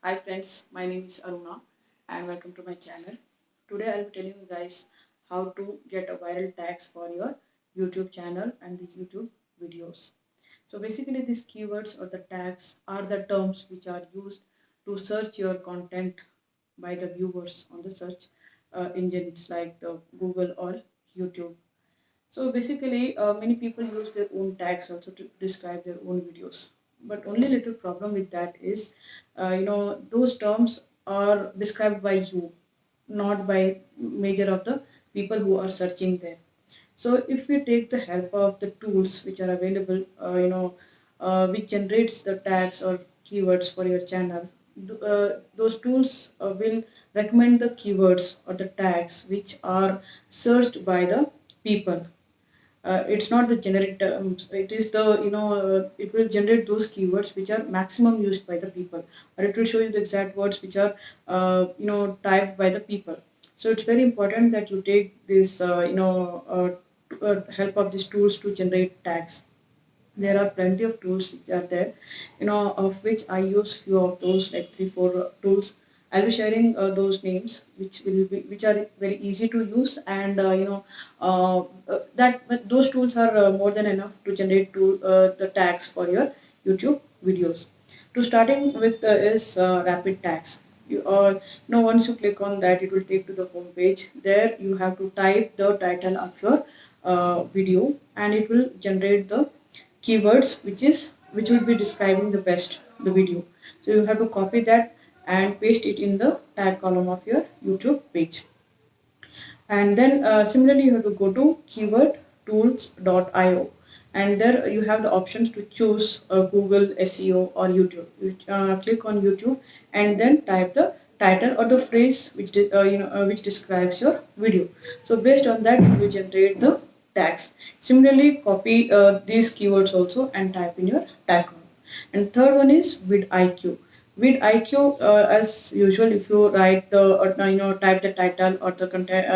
Hi friends, my name is Aruna and welcome to my channel. Today I'll be telling you guys how to get a viral tags for your YouTube channel and the YouTube videos. So basically these keywords or the tags are the terms which are used to search your content by the viewers on the search engines like the Google or YouTube. So basically, many people use their own tags also to describe their own videos. But only little problem with that is, those terms are described by you, not by major of the people who are searching there. So if we take the help of the tools which are available, which generates the tags or keywords for your channel, those tools will recommend the keywords or the tags which are searched by the people. It's not the generic terms, it is the it will generate those keywords which are maximum used by the people, or it will show you the exact words which are typed by the people. So it's very important that you take this help of these tools to generate tags. There are plenty of tools which are there, of which I use few of those, like 3 4 tools. I'll be sharing those names which are very easy to use, and that but those tools are more than enough to generate the tags for your YouTube videos. To starting with is rapid tags. Once you click on that, it will take to the home page. There you have to type the title of your video, and it will generate the keywords which will be describing the best the video. So you have to copy that and paste it in the tag column of your YouTube page. And then similarly you have to go to keywordtools.io, and there you have the options to choose Google, SEO or YouTube. You click on YouTube and then type the title or the phrase which describes your video. So based on that you generate the tags. Similarly copy these keywords also and type in your tag column. And third one is vidIQ. With IQ, as usual, if you write the type the title or the content,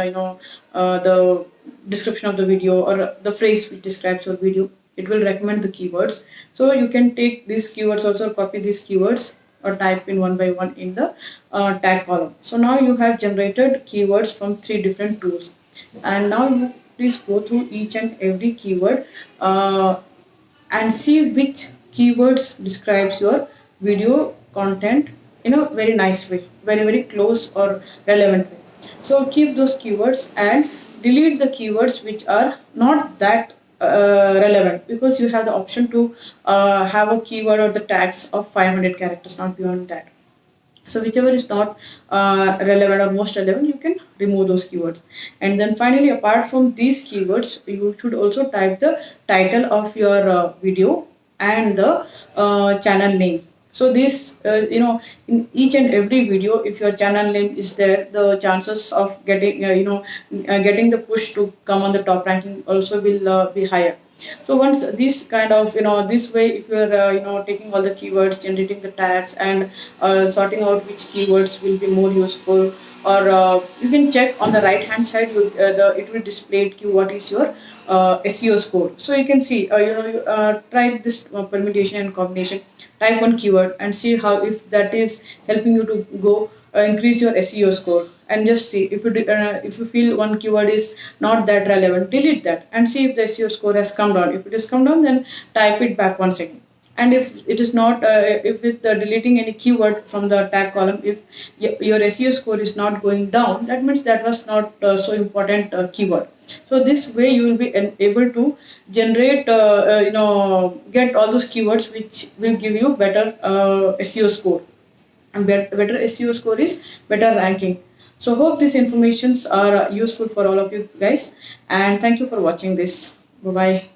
the description of the video or the phrase which describes your video, it will recommend the keywords. So you can take these keywords also, copy these keywords or type in one by one in the tag column. So now you have generated keywords from 3 different tools, and now you please go through each and every keyword and see which keywords describes your video content in a very nice way, very close or relevant way. So keep those keywords and delete the keywords which are not that relevant, because you have the option to have a keyword or the tags of 500 characters, not beyond that. So whichever is not relevant or most relevant, you can remove those keywords. And then finally, apart from these keywords, you should also type the title of your video and the channel name. So this, in each and every video, if your channel name is there, the chances of getting the push to come on the top ranking also will be higher. So once this kind of, this way, if you're taking all the keywords, generating the tags, and sorting out which keywords will be more useful, or you can check on the right hand side, it will display to you what is your SEO score. So you can see, try this permutation and combination. Type one keyword and see how, if that is helping you to go increase your SEO score. And just see if you feel one keyword is not that relevant, delete that and see if the SEO score has come down. If it has come down, then type it back once again. And if it is not, if with deleting any keyword from the tag column, if your SEO score is not going down, that means that was not so important keyword. So this way you will be able to generate, get all those keywords which will give you better SEO score. And better SEO score is better ranking. So hope these informations are useful for all of you guys, and thank you for watching this. Bye bye.